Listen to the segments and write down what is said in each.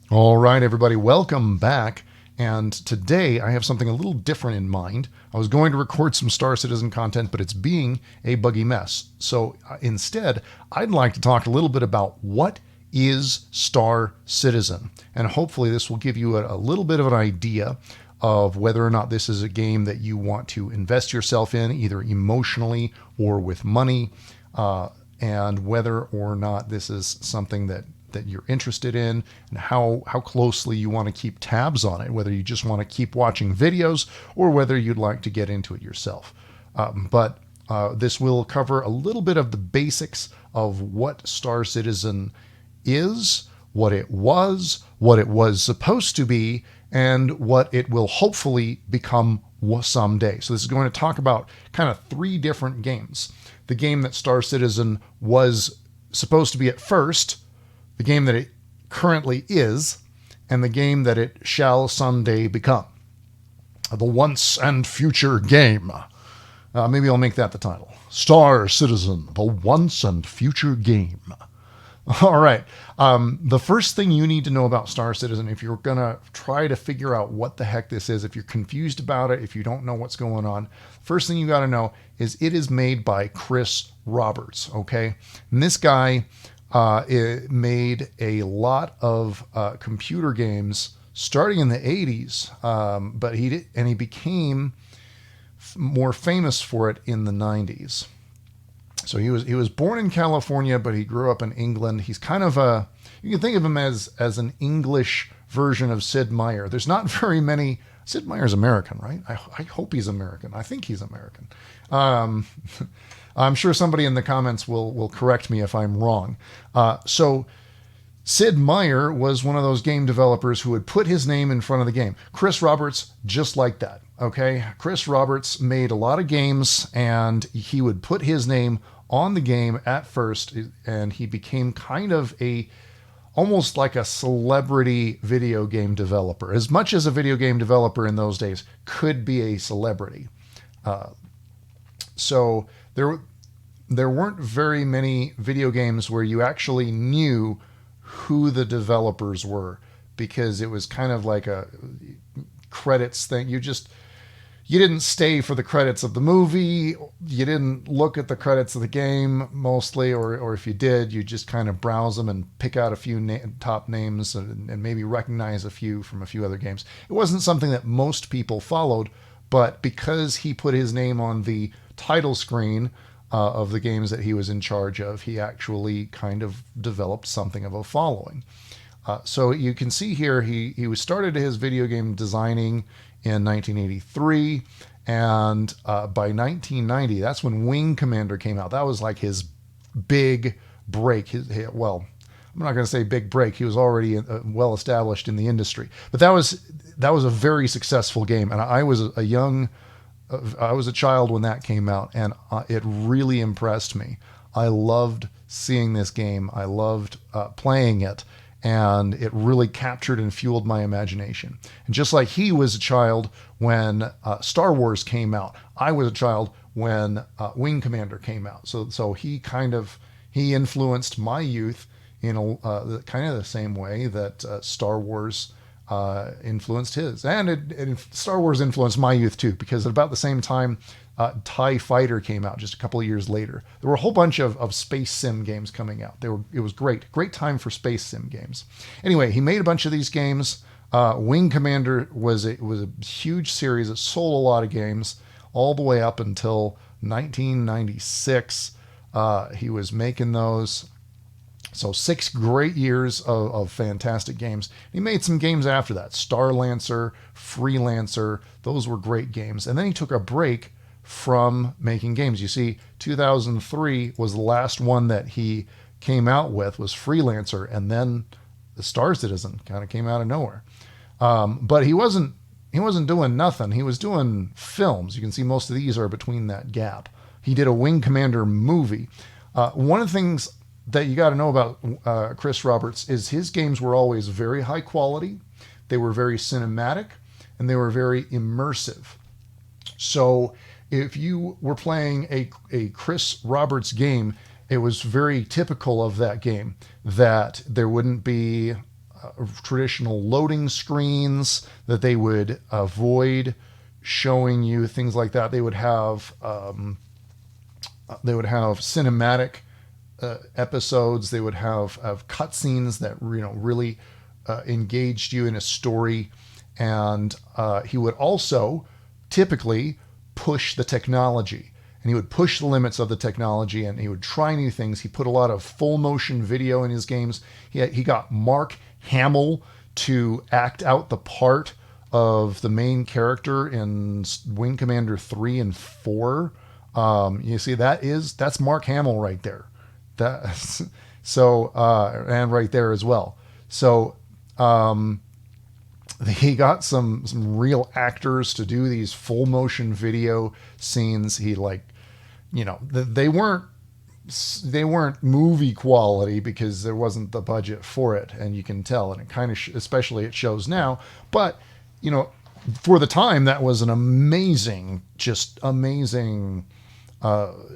All right, everybody, welcome back. And today I have something a little different in mind. I was going to record some Star Citizen content, but it's being a buggy mess. So instead, I'd like to talk a little bit about what is Star Citizen. And hopefully, this will give you a little bit of an idea of whether or not this is a game that you want to invest yourself in, either emotionally or with money, and whether or not this is something that you're interested in, and how closely you want to keep tabs on it, whether you just want to keep watching videos or whether you'd like to get into it yourself. But this will cover a little bit of the basics of what Star Citizen is, what it was supposed to be, and what it will hopefully become someday. So this is going to talk about kind of three different games. The game that Star Citizen was supposed to be at first, the game that it currently is, and the game that it shall someday become. The once and future game. Maybe I'll make that the title. Star Citizen, the once and future game. All right. The first thing you need to know about Star Citizen, if you're going to try to figure out what the heck this is, if you're confused about it, if you don't know what's going on, first thing you got to know is it is made by Chris Roberts, okay? And this guy it made a lot of computer games starting in the 80s, but he became more famous for it in the 90s. So he was born in California, but he grew up in England. He's kind of you can think of him as an English version of Sid Meier. There's not very many. Sid Meier's American, right? I hope he's American. I think he's American. I'm sure somebody in the comments will correct me if I'm wrong. So Sid Meier was one of those game developers who would put his name in front of the game. Chris Roberts, just like that. Okay, Chris Roberts made a lot of games, and he would put his name on the game at first, and he became kind of almost like a celebrity video game developer, as much as a video game developer in those days could be a celebrity. So there weren't very many video games where you actually knew who the developers were, because it was kind of like a credits thing. You didn't stay for the credits of the movie. You didn't look at the credits of the game mostly, or if you did, you just kind of browse them and pick out a few top names and maybe recognize a few from a few other games. It wasn't something that most people followed, but because he put his name on the title screen of the games that he was in charge of, he actually kind of developed something of a following. So you can see here, he was started his video game designing in 1983, and by 1990, that's when Wing Commander came out. That was like his big break. Well, I'm not going to say big break. He was already well established in the industry, but that was a very successful game, and I was a child when that came out, and it really impressed me. I loved seeing this game. I loved playing it, and it really captured and fueled my imagination. And just like he was a child when Star Wars came out, I was a child when Wing Commander came out. So he influenced my youth in kind of the same way that Star Wars influenced his, and Star Wars influenced my youth too, because at about the same time TIE Fighter came out just a couple of years later. There were a whole bunch of space sim games coming out. It was great time for space sim games. Anyway, he made a bunch of these games. Wing Commander was a huge series that sold a lot of games all the way up until 1996. He was making those. So 6 great years of fantastic games. He made some games after that. Star Lancer, Freelancer, those were great games. And then he took a break from making games. You see, 2003 was the last one that he came out with, was Freelancer, and then the Star Citizen kind of came out of nowhere. But he wasn't doing nothing. He was doing films. You can see most of these are between that gap. He did a Wing Commander movie. One of the things that you got to know about Chris Roberts is his games were always very high quality. They were very cinematic, and they were very immersive. So if you were playing a Chris Roberts game, it was very typical of that game that there wouldn't be traditional loading screens that they would avoid showing you, things like that. They would have cinematic episodes. They would have cutscenes that really engaged you in a story, and he would also typically push the technology, and he would push the limits of the technology, and he would try new things. He put a lot of full motion video in his games. He got Mark Hamill to act out the part of the main character in Wing Commander 3 and 4. You see, that's Mark Hamill right there. That's so, and right there as well. So he got some real actors to do these full motion video scenes. He they weren't movie quality because there wasn't the budget for it, and you can tell, and it kind of especially it shows now. But for the time, that was an amazing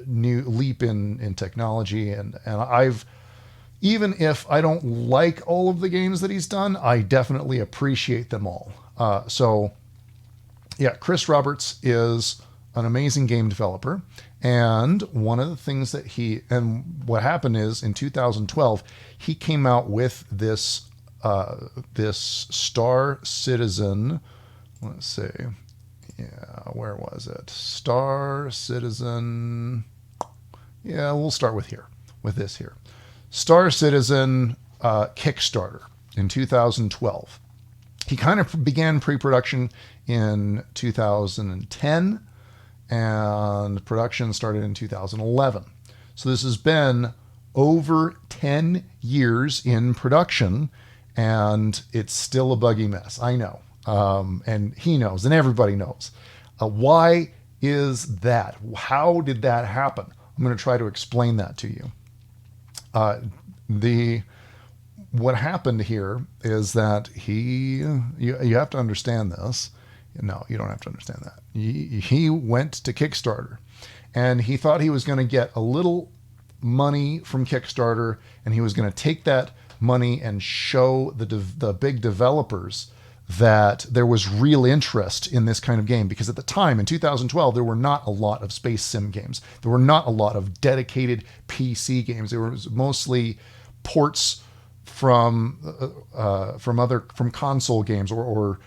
new leap in technology, and I've, even if I don't like all of the games that he's done, I definitely appreciate them all. So yeah, Chris Roberts is an amazing game developer, and one of the things that what happened is in 2012 he came out with this Star Citizen. Let's see. Yeah, where was it? Star Citizen. Yeah, we'll start with this here. Star Citizen Kickstarter in 2012. He kind of began pre-production in 2010, and production started in 2011. So this has been over 10 years in production, and it's still a buggy mess. I know. And he knows, and everybody knows. Why is that? How did that happen? I'm going to try to explain that to you. What happened here is that you have to understand this. No, you don't have to understand that. He went to Kickstarter, and he thought he was going to get a little money from Kickstarter, and he was going to take that money and show the big developers that there was real interest in this kind of game, because at the time in 2012 there were not a lot of space sim games. There were not a lot of dedicated PC games. There was mostly ports from console games or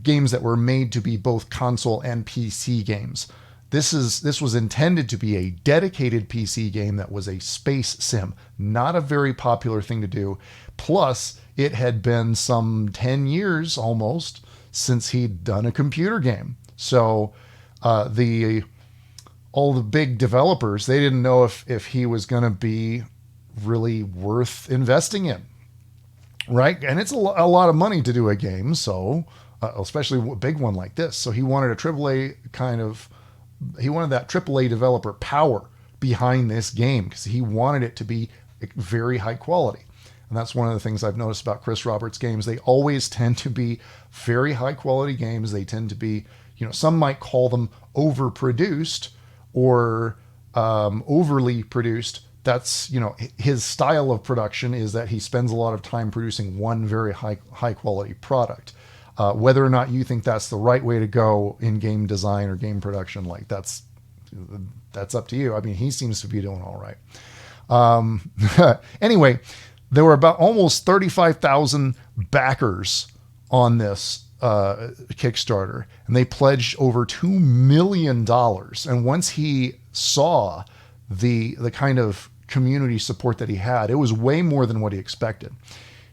games that were made to be both console and PC games. This was intended to be a dedicated PC game that was a space sim, not a very popular thing to do. Plus, it had been some 10 years almost since he'd done a computer game. So all the big developers, they didn't know if he was going to be really worth investing in, right? And it's a lot of money to do a game, so especially a big one like this. So he wanted he wanted that AAA developer power behind this game, because he wanted it to be very high quality. And that's one of the things I've noticed about Chris Roberts games. They always tend to be very high quality games. They tend to be, some might call them overproduced or overly produced. That's, his style of production is that he spends a lot of time producing one very high quality product. Whether or not you think that's the right way to go in game design or game production, that's up to you. I mean, he seems to be doing all right. Anyway, there were about almost 35,000 backers on this Kickstarter, and they pledged over $2 million. And once he saw the kind of community support that he had, it was way more than what he expected.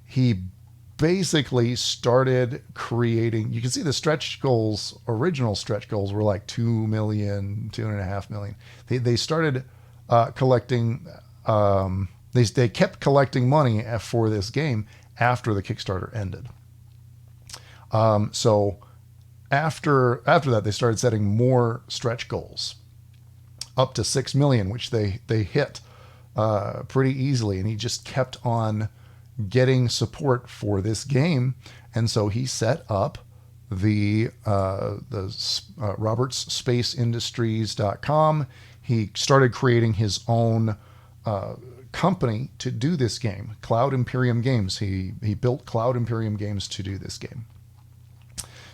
He basically started creating, you can see the stretch goals, original stretch goals were like 2 million, 2.5 million. They started collecting, they kept collecting money for this game after the Kickstarter ended. So after that, they started setting more stretch goals up to 6 million, which they hit pretty easily. And he just kept on getting support for this game. And so he set up the robertsspaceindustries.com. He started creating his own company to do this game, Cloud Imperium Games. He built Cloud Imperium Games to do this game.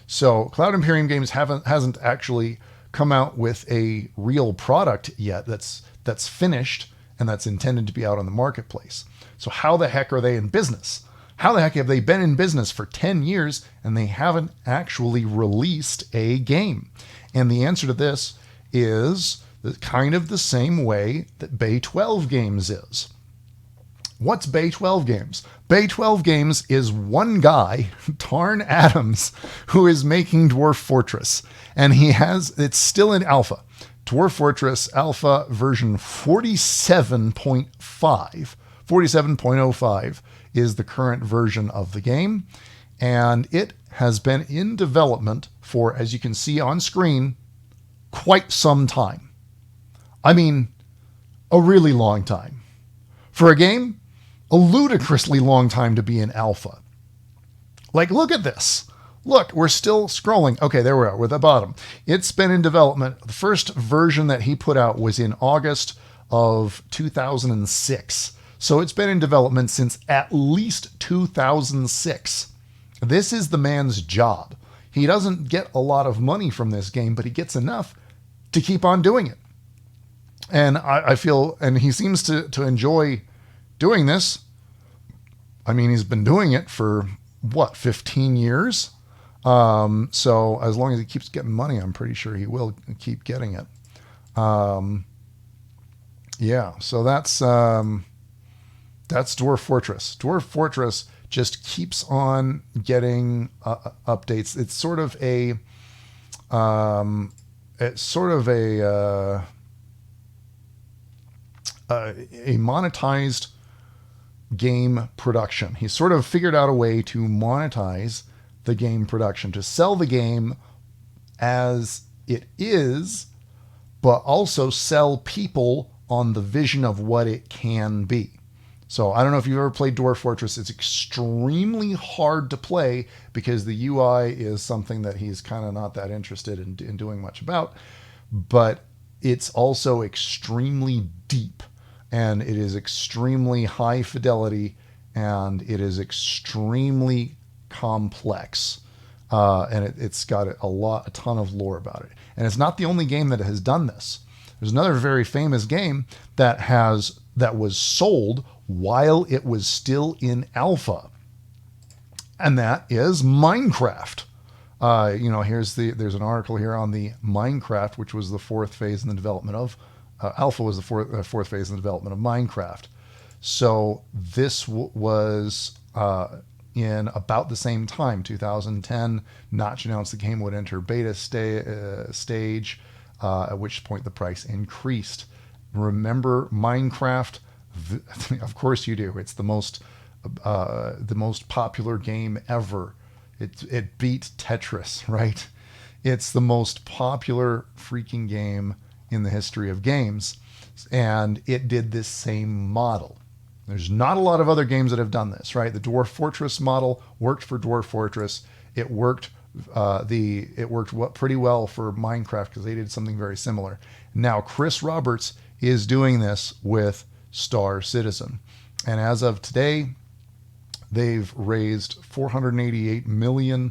So Cloud Imperium Games hasn't actually come out with a real product yet that's finished and that's intended to be out on the marketplace. So how the heck are they in business? How the heck have they been in business for 10 years and they haven't actually released a game? And the answer to this is kind of the same way that Bay 12 Games is. What's Bay 12 Games? Bay 12 Games is one guy, Tarn Adams, who is making Dwarf Fortress. And it's still in alpha. Dwarf Fortress alpha version 47.5. 47.05 is the current version of the game. And it has been in development for, as you can see on screen, quite some time. I mean, a really long time. For a game, a ludicrously long time to be in alpha. Like, look at this. Look, we're still scrolling. Okay, there we are. We're at the bottom. It's been in development. The first version that he put out was in August of 2006. So it's been in development since at least 2006. This is the man's job. He doesn't get a lot of money from this game, but he gets enough to keep on doing it. And I feel, and he seems to enjoy doing this. I mean, he's been doing it for, 15 years? So as long as he keeps getting money, I'm pretty sure he will keep getting it. Yeah, so that's Dwarf Fortress. Dwarf Fortress just keeps on getting updates. It's sort of a monetized game production. He's sort of figured out a way to monetize the game production, to sell the game as it is, but also sell people on the vision of what it can be. So I don't know if you've ever played Dwarf Fortress. It's extremely hard to play because the UI is something that he's kind of not that interested in doing much about, but it's also extremely deep. And it is extremely high fidelity, and it is extremely complex, and it's got a ton of lore about it. And it's not the only game that has done this. There's another very famous game that was sold while it was still in alpha, and that is Minecraft. There's an article here on the Minecraft, which was the fourth phase in the development of. Alpha was the fourth phase in the development of Minecraft. So this was in about the same time, 2010. Notch announced the game would enter beta stage, at which point the price increased. Remember Minecraft? Of course you do. It's the most popular game ever. It beat Tetris, right? It's the most popular freaking game in the history of games, and it did this same model. There's not a lot of other games that have done this, right? The Dwarf Fortress model worked for Dwarf Fortress. It worked pretty well for Minecraft because they did something very similar. Now Chris Roberts is doing this with Star Citizen, and as of today, they've raised $488 million,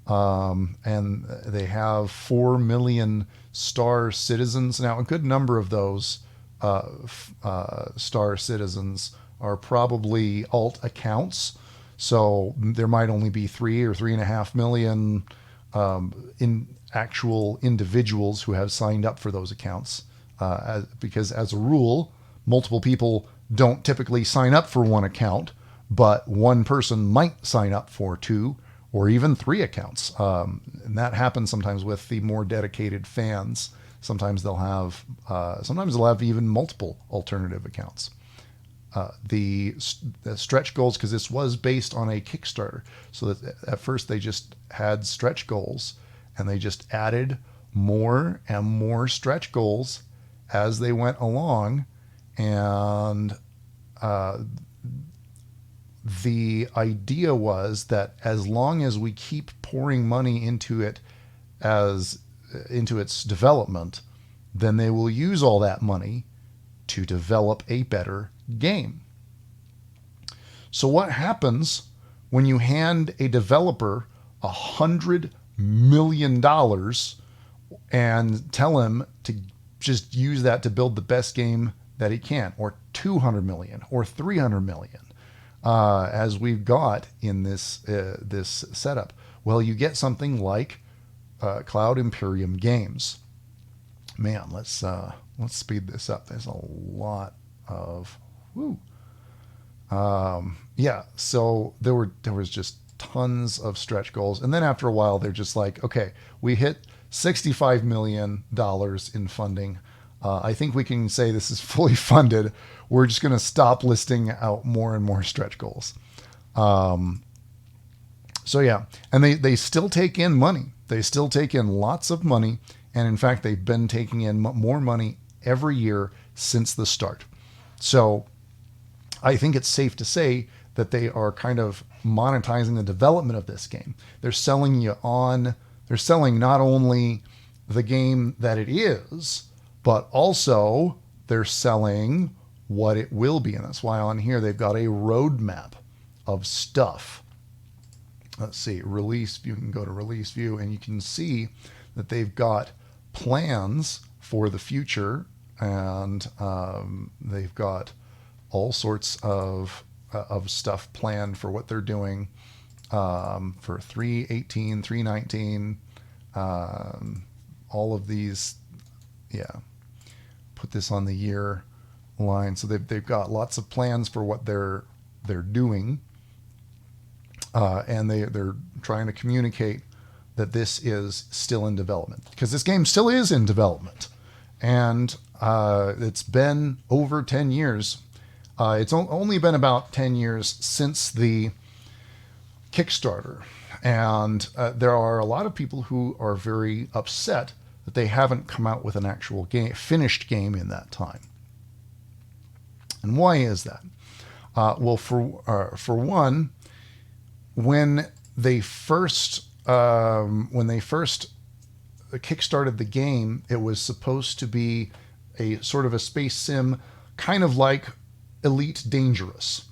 and they have 4 million Star Citizens. Now, a good number of those Star Citizens are probably alt accounts, so there might only be 3 or 3.5 million in actual individuals who have signed up for those accounts, because as a rule, multiple people don't typically sign up for one account, but one person might sign up for 2 or even 3 accounts. And that happens sometimes with the more dedicated fans. Sometimes they'll have even multiple alternative accounts. The stretch goals, because this was based on a Kickstarter, so that at first they just had stretch goals, and they just added more and more stretch goals as they went along, and the idea was that as long as we keep pouring money into its development, then they will use all that money to develop a better game. So what happens when you hand a developer $100 million and tell him to just use that to build the best game that he can, or 200 million or 300 million, as we've got in this setup? Well, you get something like Cloud Imperium Games. Man, let's speed this up. There's a lot of yeah. So there was just tons of stretch goals, and then after a while, they're just like, okay, we hit $65 million in funding. I think we can say this is fully funded. We're just going to stop listing out more and more stretch goals. So yeah, and they still take in money. They still take in lots of money. And in fact, they've been taking in more money every year since the start. So I think it's safe to say that they are kind of monetizing the development of this game. They're selling not only the game that it is, but also they're selling what it will be. And that's why on here they've got a roadmap of stuff. Let's see, release view. You can go to release view and you can see that they've got plans for the future, and they've got all sorts of stuff planned for what they're doing for 3.18, 3.19, all of these. Yeah, put this on the year line. So they've got lots of plans for what they're doing, and they're trying to communicate that this is still in development, because this game still is in development, and it's been over 10 years. It's only been about 10 years since the Kickstarter, and there are a lot of people who are very upset that they haven't come out with an actual finished game in that time. And why is that? Well, for one, when they first kickstarted the game, it was supposed to be a sort of a space sim, kind of like Elite Dangerous,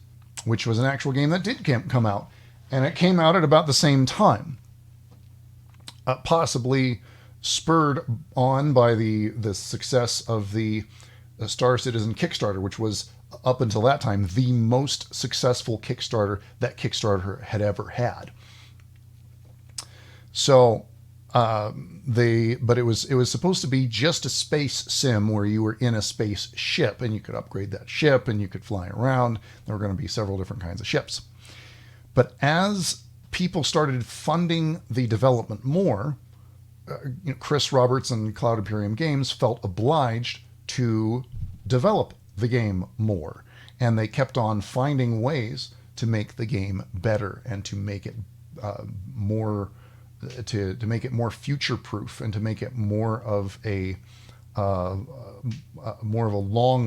which was an actual game that did come out, and it came out at about the same time, possibly spurred on by the success of the Star Citizen Kickstarter, which was up until that time the most successful Kickstarter that Kickstarter had ever had. So but it was supposed to be just a space sim where you were in a space ship and you could upgrade that ship and you could fly around. There were going to be several different kinds of ships. But as people started funding the development more, Chris Roberts and Cloud Imperium Games felt obliged to develop the game more, and they kept on finding ways to make the game better and to make it more to make it more future proof, and to make it more of a long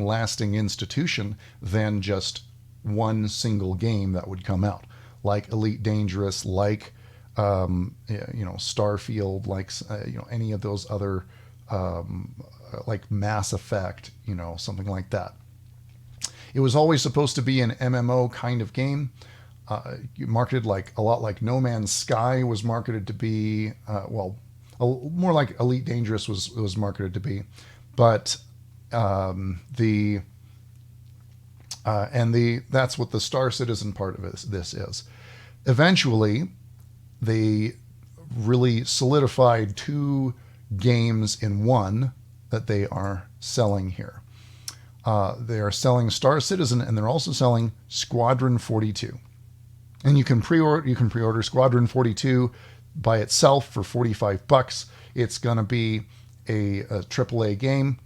lasting institution than just one single game that would come out, like Elite Dangerous, like Starfield, like any of those other like Mass Effect, something like that. It was always supposed to be an MMO kind of game, marketed like a lot like No Man's Sky was marketed to be. More like Elite Dangerous was marketed to be, but that's what the Star Citizen part of this is. Eventually, they really solidified two games in one that they are selling here. They are selling Star Citizen, and they're also selling Squadron 42. And you can pre-order Squadron 42 by itself for $45. It's going to be a AAA game.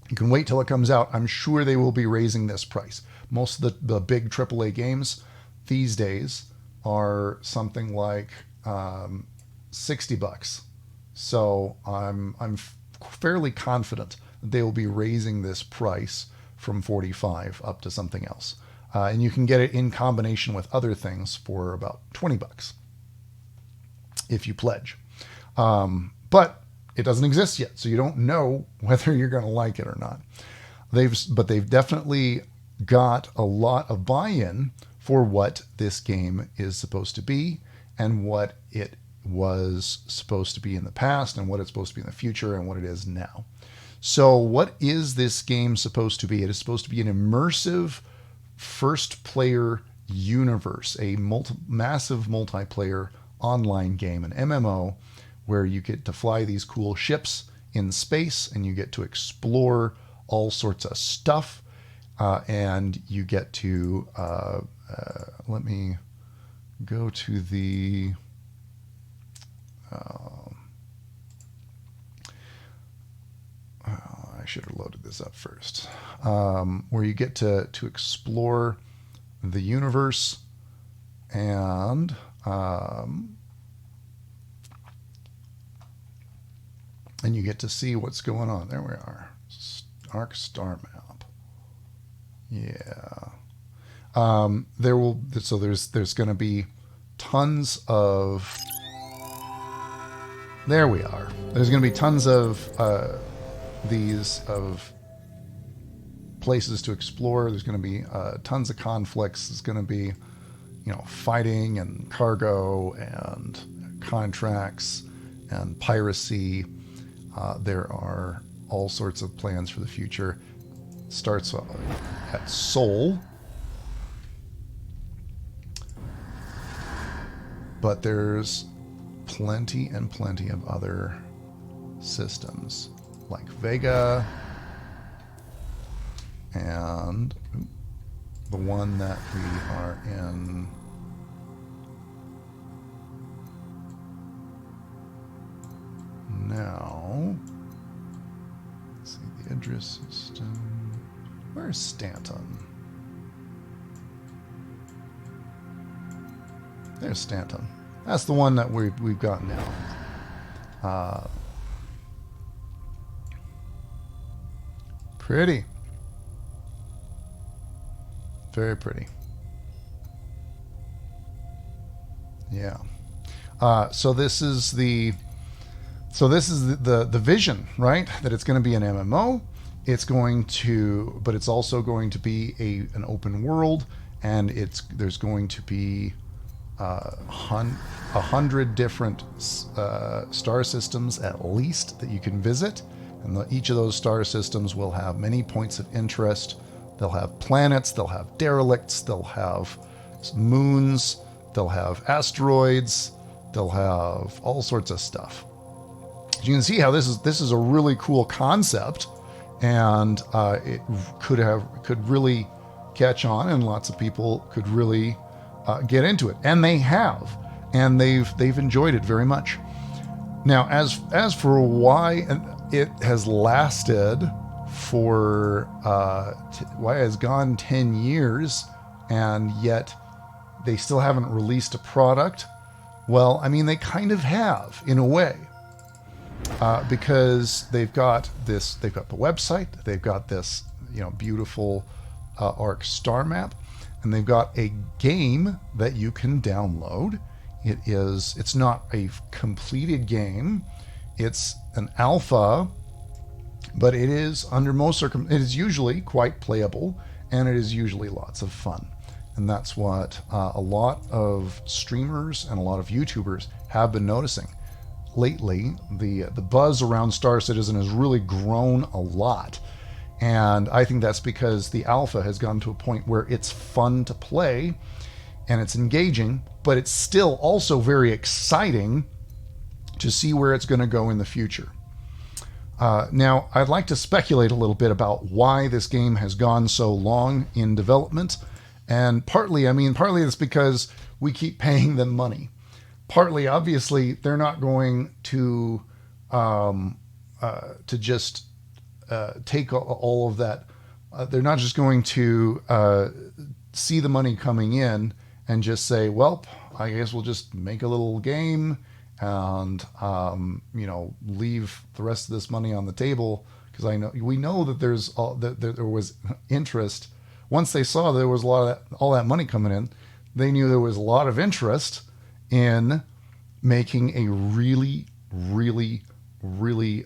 You can wait till it comes out. I'm sure they will be raising this price. Most of the big AAA games these days are something like $60. So I'm fairly confident that they will be raising this price from 45 up to something else. And you can get it in combination with other things for about $20 if you pledge. But it doesn't exist yet, so you don't know whether you're going to like it or not. They've definitely got a lot of buy-in for what this game is supposed to be and what it was supposed to be in the past and what it's supposed to be in the future and what it is now. So what is this game supposed to be? It is supposed to be an immersive first player universe, a massive multiplayer online game, an MMO, where you get to fly these cool ships in space and you get to explore all sorts of stuff. And you get to, let me go to the, I should have loaded this up first, where you get to explore the universe and you get to see what's going on. There we are. Arc star map. Yeah. There's going to be tons of. There we are. There's going to be tons of these of places to explore. There's going to be tons of conflicts. There's going to be, fighting and cargo and contracts and piracy. There are all sorts of plans for the future. It starts at Seoul, but there's plenty and plenty of other systems like Vega and the one that we are in now. Let's see, the Idris system. Where's Stanton? There's Stanton. That's the one that we've got now. Pretty. Very pretty. Yeah. So this is the vision, right? That it's going to be an MMO. But it's also going to be an open world, and there's going to be 100 different star systems at least that you can visit, and each of those star systems will have many points of interest. They'll have planets, they'll have derelicts, they'll have moons, they'll have asteroids, they'll have all sorts of stuff. You can see how this is a really cool concept, and it could really catch on, and lots of people could really get into it, and they have, and they've enjoyed it very much. Now, as for why it has lasted for why it has gone 10 years and yet they still haven't released a product, well, I mean, they kind of have in a way. Because they've got the website, they've got this, beautiful Arc star map, and they've got a game that you can download. It's not a completed game, it's an alpha, but it is it is usually quite playable, and it is usually lots of fun. And that's what a lot of streamers and a lot of YouTubers have been noticing. Lately, the buzz around Star Citizen has really grown a lot, and I think that's because the alpha has gotten to a point where it's fun to play and it's engaging, but it's still also very exciting to see where it's going to go in the future. Now, I'd like to speculate a little bit about why this game has gone so long in development, and partly it's because we keep paying them money. Partly, obviously, they're not going to just take all of that. They're not just going to see the money coming in and just say, "Well, I guess we'll just make a little game and leave the rest of this money on the table." Because we know that there was interest. Once they saw there was all that money coming in, they knew there was a lot of interest in making a really, really, really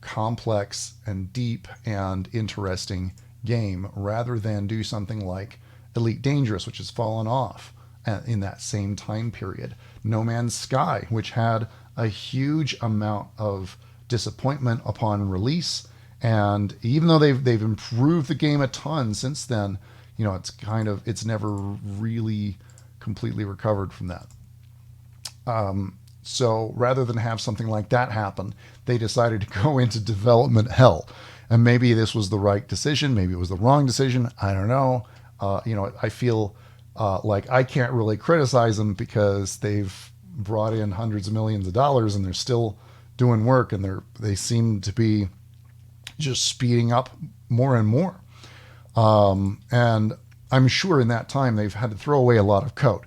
complex and deep and interesting game rather than do something like Elite Dangerous, which has fallen off in that same time period. No Man's Sky, which had a huge amount of disappointment upon release, and even though they've improved the game a ton since then, you know, it's never really completely recovered from that. So rather than have something like that happen, they decided to go into development hell. And maybe this was the right decision, maybe it was the wrong decision. I don't know. You know, I feel like I can't really criticize them because they've brought in hundreds of millions of dollars and they're still doing work, and they seem to be just speeding up more and more. And I'm sure in that time they've had to throw away a lot of code,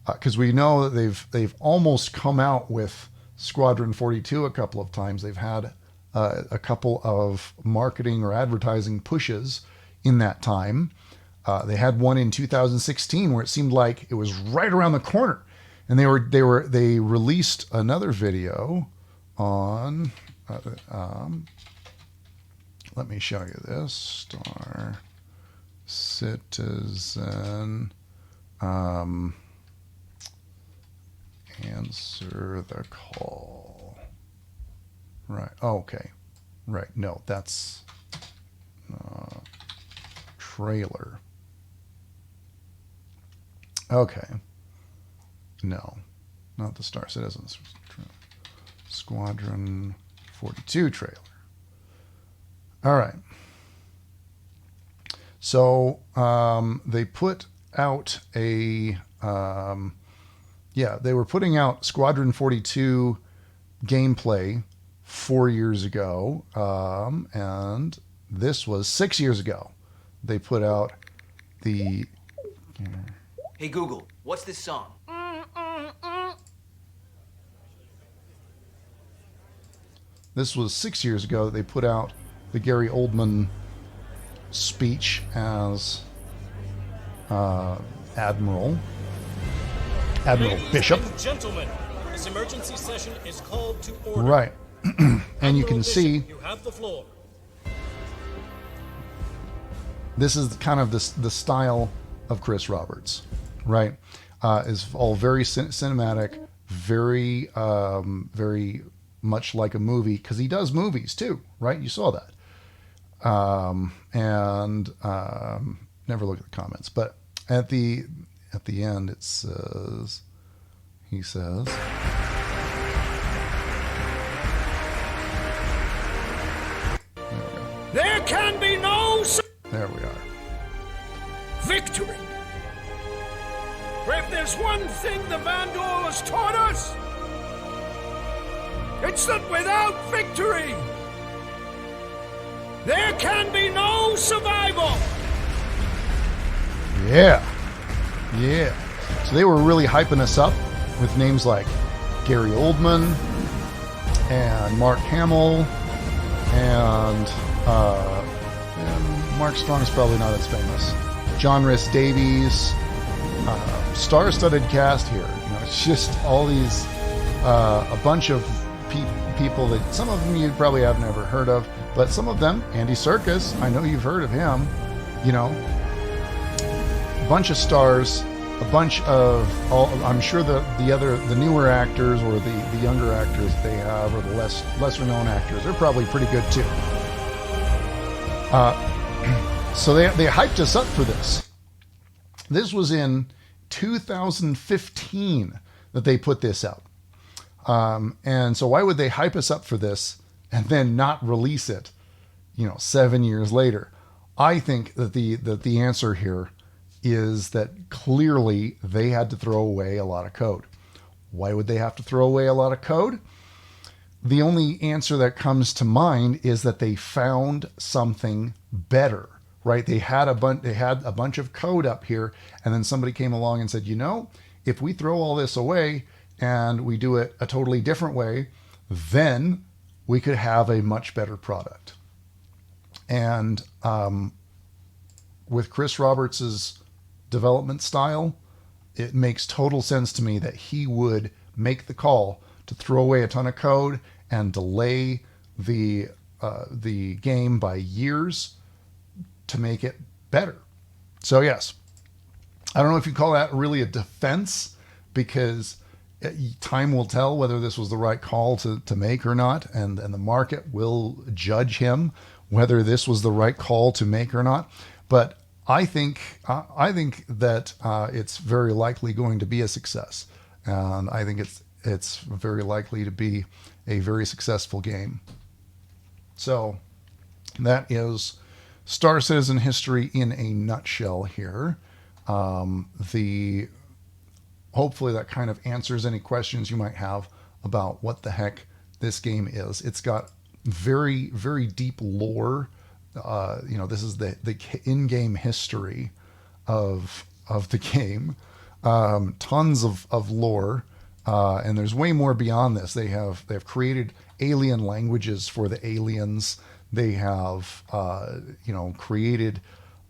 because we know that they've almost come out with Squadron 42 a couple of times. They've had a couple of marketing or advertising pushes in that time. They had one in 2016 where it seemed like it was right around the corner, and they released another video on. Let me show you this. Star Citizen. Answer the call. Right. Okay. Right. No, that's trailer. Okay. No, not the Star Citizen. Squadron 42 trailer. All right. So they put out they were putting out Squadron 42 gameplay 4 years ago, and this was 6 years ago. They put out the... Hey Google, what's this song? This was 6 years ago that they put out the Gary Oldman speech as Admiral Bishop. And gentlemen, this emergency session is called to order. Right. And you can see you have the floor. This is kind of the style of Chris Roberts, right? Is all very cinematic, very very much like a movie, because he does movies too, right? You saw that. Never look at the comments, but at the end it says, he says, There can be no there we are. victory. For if there's one thing the Vandal has taught us, it's that without victory, there can be no survival. Yeah. So they were really hyping us up with names like Gary Oldman and Mark Hamill and Mark Strong's probably not as famous. John Rhys Davies, star-studded cast here. You know, it's just all these a bunch of people that some of them you probably have never heard of, but some of them, Andy Serkis, I know you've heard of him. You know, a bunch of stars, a bunch of I'm sure the newer actors or the younger actors they have, or the lesser known actors, they're probably pretty good too. So they hyped us up for this. This was in 2015 that they put this out. And so why would they hype us up for this and then not release it, 7 years later? I think that the answer here is that clearly they had to throw away a lot of code. Why would they have to throw away a lot of code? The only answer that comes to mind is that they found something better, right? They had a bunch of code up here, and then somebody came along and said, if we throw all this away and we do it a totally different way, then we could have a much better product. And with Chris Roberts's development style, it makes total sense to me that he would make the call to throw away a ton of code and delay the game by years to make it better. So yes, I don't know if you call that really a defense, because time will tell whether this was the right call to make or not, and the market will judge him whether this was the right call to make or not. But I think that it's very likely going to be a success, and I think it's very likely to be a very successful game. So that is Star Citizen history in a nutshell here. The hopefully that kind of answers any questions you might have about what the heck this game is. It's got very, very deep lore. This is the in-game history of the game. Tons of lore, and there's way more beyond this. They have created alien languages for the aliens. They have created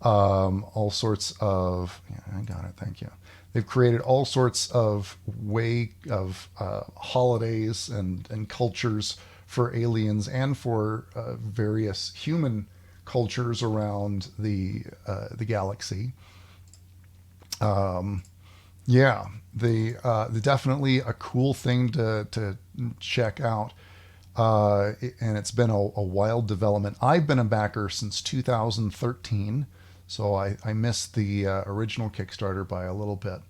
all sorts of. Yeah, I got it. Thank you. They've created all sorts of holidays and cultures for aliens and for various human cultures around the galaxy. The definitely a cool thing to check out. And it's been a wild development. I've been a backer since 2013. So I missed the original Kickstarter by a little bit,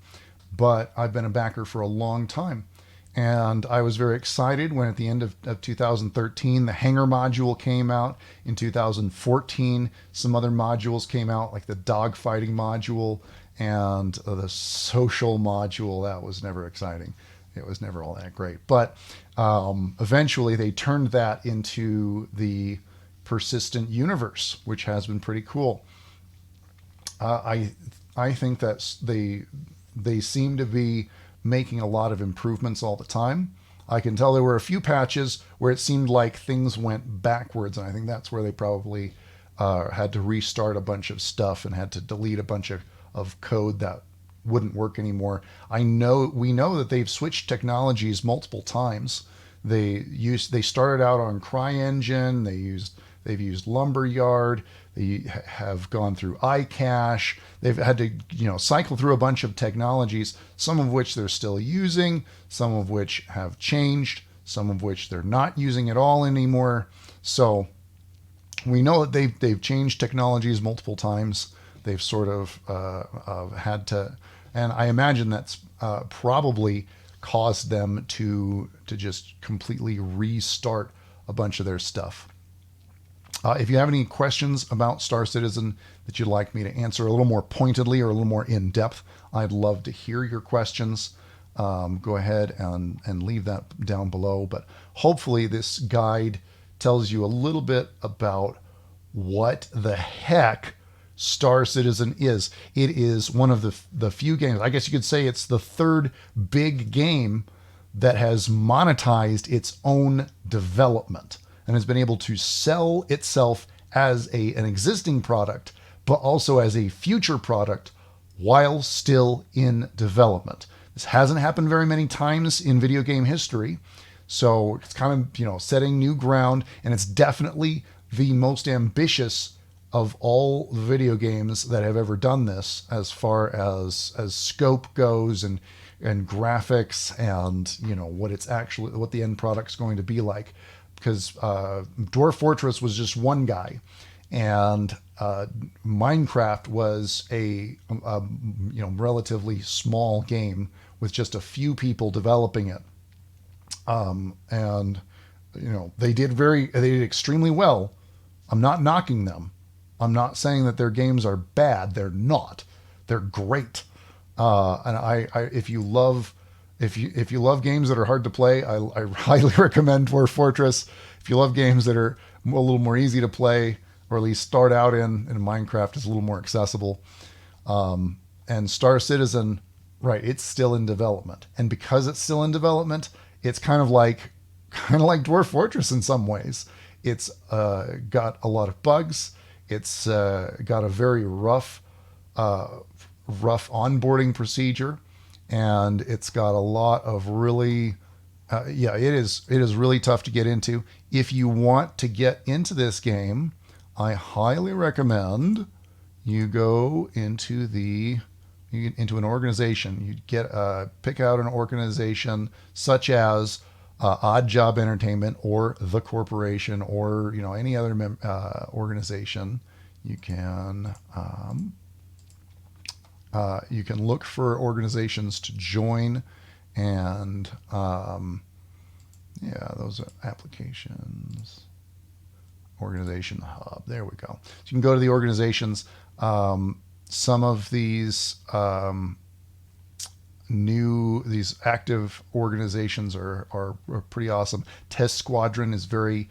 but I've been a backer for a long time. And I was very excited when at the end of 2013, the hangar module came out. In 2014, some other modules came out, like the dogfighting module and the social module. That was never exciting. It was never all that great. But eventually they turned that into the persistent universe, which has been pretty cool. I think that they seem to be making a lot of improvements all the time. I can tell there were a few patches where it seemed like things went backwards, and I think that's where they probably had to restart a bunch of stuff and had to delete a bunch of code that wouldn't work anymore. We know that they've switched technologies multiple times. They started out on CryEngine. They've used Lumberyard. They have gone through iCache. They've had to, cycle through a bunch of technologies, some of which they're still using, some of which have changed, some of which they're not using at all anymore. So we know that they've changed technologies multiple times. They've sort of had to, and I imagine that's probably caused them to just completely restart a bunch of their stuff. If you have any questions about Star Citizen that you'd like me to answer a little more pointedly or a little more in depth, I'd love to hear your questions. Go ahead and leave that down below. But hopefully this guide tells you a little bit about what the heck Star Citizen is. It is one of the few games, I guess you could say it's the third big game that has monetized its own development and has been able to sell itself as an existing product, but also as a future product while still in development. This hasn't happened very many times in video game history, so it's kind of, setting new ground, and it's definitely the most ambitious of all the video games that have ever done this as far as scope goes and graphics and, what the end product's going to be like. Because Dwarf Fortress was just one guy, and Minecraft was a relatively small game with just a few people developing it, and they did extremely well. I'm not knocking them. I'm not saying that their games are bad. They're not. They're great. And if you love games that are hard to play, I highly recommend Dwarf Fortress. If you love games that are a little more easy to play, or at least start out in Minecraft is a little more accessible. And Star Citizen, right, it's still in development. And because it's still in development, it's kind of like Dwarf Fortress in some ways. It's got a lot of bugs. It's got a very rough onboarding procedure. And it's got a lot of really, it is really tough to get into. If you want to get into this game, I highly recommend you go into an organization. You pick out an organization such as Odd Job Entertainment or the corporation or any other organization. You can look for organizations to join, and those are applications. Organization hub. There we go. So you can go to the organizations. Some of these these active organizations are pretty awesome. Test Squadron is very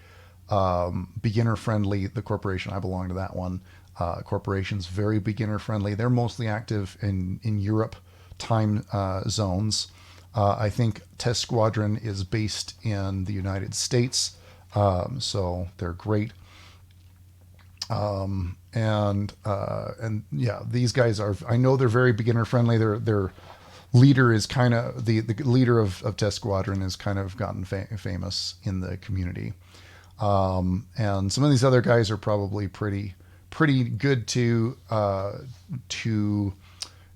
beginner friendly. The corporation, I belong to that one. Corporation's very beginner friendly. They're mostly active in Europe time zones. I think Test Squadron is based in the United States, so they're great. And yeah, these guys are. I know they're very beginner friendly. Their leader is kind of the leader of Test Squadron has kind of gotten famous in the community. And some of these other guys are probably pretty good to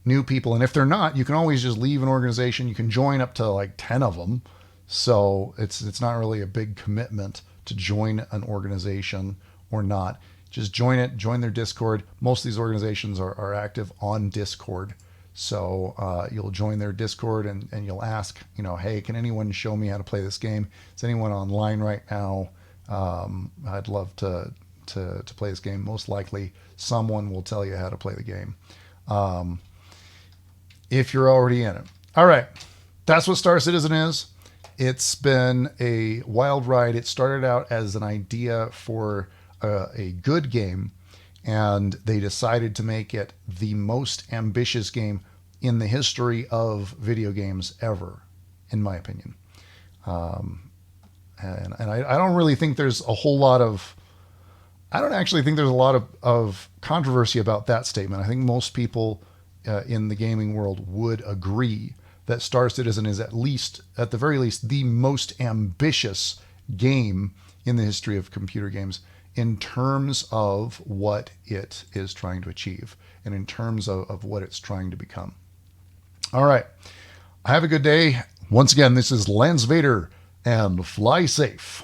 new people. And if they're not, you can always just leave an organization. You can join up to like 10 of them. So it's not really a big commitment to join an organization or not. Just join it, join their Discord. Most of these organizations are active on Discord. So you'll join their Discord and you'll ask, hey, can anyone show me how to play this game? Is anyone online right now? I'd love to play this game. Most likely someone will tell you how to play the game. If you're already in it. All right. That's what Star Citizen is. It's been a wild ride. It started out as an idea for a good game, and they decided to make it the most ambitious game in the history of video games ever, in my opinion. And I don't really think there's a whole lot of... I don't actually think there's a lot of controversy about that statement. I think most people in the gaming world would agree that Star Citizen is at the very least, the most ambitious game in the history of computer games in terms of what it is trying to achieve and in terms of what it's trying to become. All right. Have a good day. Once again, this is Lance Vader, and fly safe.